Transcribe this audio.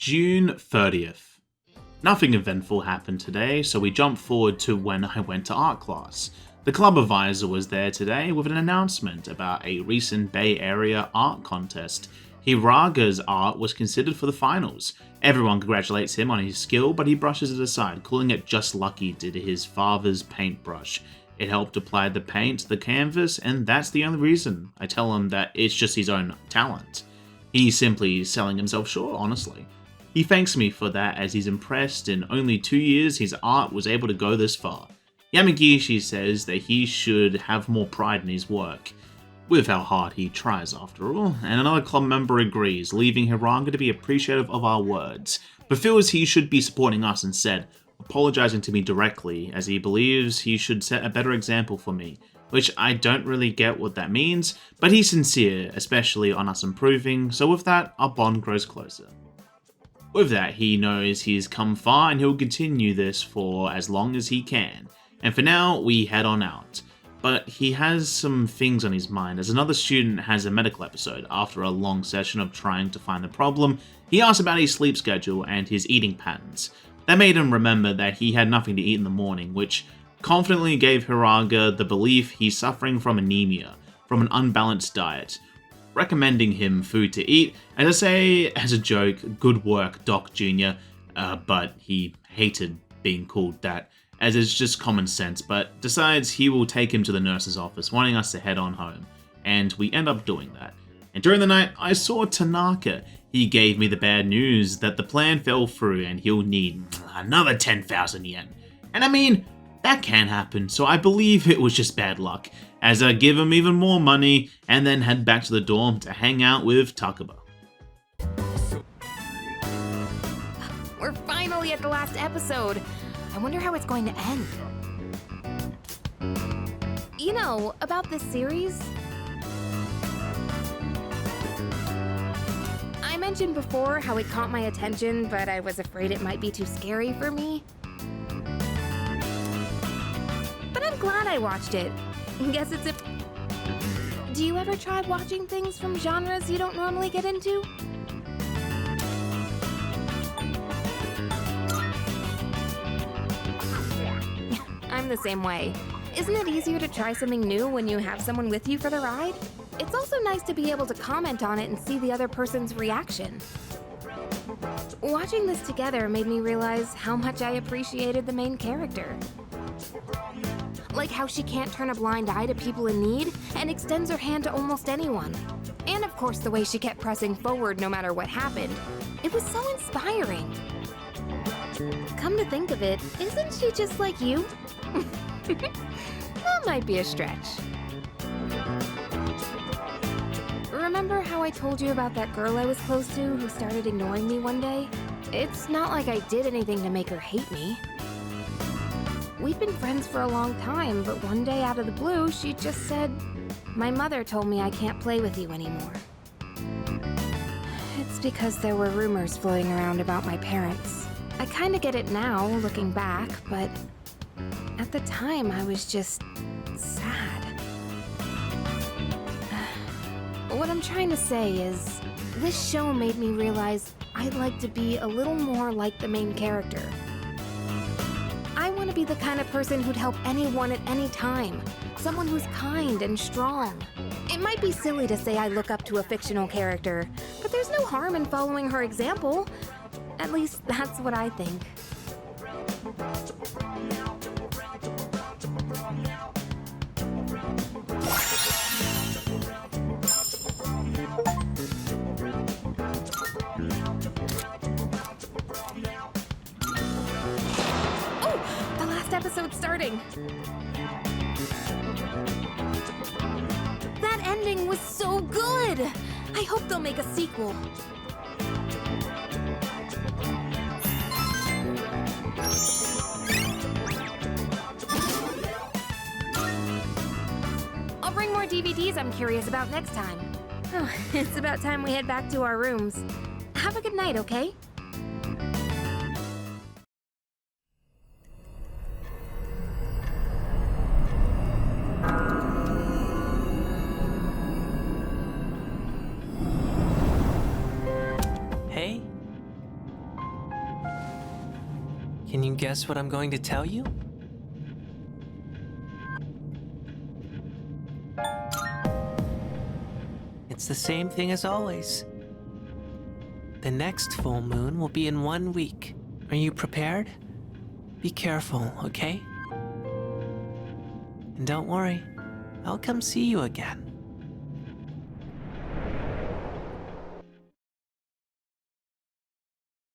June 30th. Nothing eventful happened today, so we jump forward to when I went to art class. The club advisor was there today with an announcement about a recent Bay Area art contest. Hiraga's art was considered for the finals. Everyone congratulates him on his skill, but he brushes it aside, calling it just lucky due to his father's paintbrush. It helped apply the paint to the canvas, and that's the only reason. I tell him that it's just his own talent. He's simply selling himself short, honestly. He thanks me for that as he's impressed in only 2 years his art was able to go this far. Yamagishi says that he should have more pride in his work, with how hard he tries after all, and another club member agrees, leaving Hiranga to be appreciative of our words, but feels he should be supporting us instead, apologizing to me directly as he believes he should set a better example for me, which I don't really get what that means, but he's sincere, especially on us improving, so with that, our bond grows closer. With that, he knows he's come far and he'll continue this for as long as he can. And for now, we head on out. But he has some things on his mind, as another student has a medical episode. After a long session of trying to find the problem, he asks about his sleep schedule and his eating patterns. That made him remember that he had nothing to eat in the morning, which confidently gave Hiranga the belief he's suffering from anemia, from an unbalanced diet, recommending him food to eat, and to say, as a joke, good work, Doc Jr., but he hated being called that, as it's just common sense, but decides he will take him to the nurse's office, wanting us to head on home, and we end up doing that. And during the night, I saw Tanaka. He gave me the bad news that the plan fell through and he'll need another 10,000 yen. And I mean, that can happen, so I believe it was just bad luck, as I give him even more money and then head back to the dorm to hang out with Takaba. We're finally at the last episode. I wonder how it's going to end. You know, about this series, I mentioned before how it caught my attention, but I was afraid it might be too scary for me. But I'm glad I watched it. Guess it's a... Do you ever try watching things from genres you don't normally get into? I'm the same way. Isn't it easier to try something new when you have someone with you for the ride? It's also nice to be able to comment on it and see the other person's reaction. Watching this together made me realize how much I appreciated the main character. Like how she can't turn a blind eye to people in need and extends her hand to almost anyone. And of course the way she kept pressing forward no matter what happened. It was so inspiring. Come to think of it, isn't she just like you? That might be a stretch. Remember how I told you about that girl I was close to who started ignoring me one day? It's not like I did anything to make her hate me. We've been friends for a long time, but one day out of the blue, she just said, "My mother told me I can't play with you anymore." It's because there were rumors floating around about my parents. I kinda get it now, looking back, but at the time I was just sad. What I'm trying to say is, this show made me realize I'd like to be a little more like the main character. I want to be the kind of person who'd help anyone at any time. Someone who's kind and strong. It might be silly to say I look up to a fictional character, but there's no harm in following her example. At least that's what I think. Episode starting. That ending was so good! I hope they'll make a sequel. I'll bring more DVDs I'm curious about next time. Oh, it's about time we head back to our rooms. Have a good night, okay? Can you guess what I'm going to tell you? It's the same thing as always. The next full moon will be in 1 week. Are you prepared? Be careful, okay? And don't worry, I'll come see you again.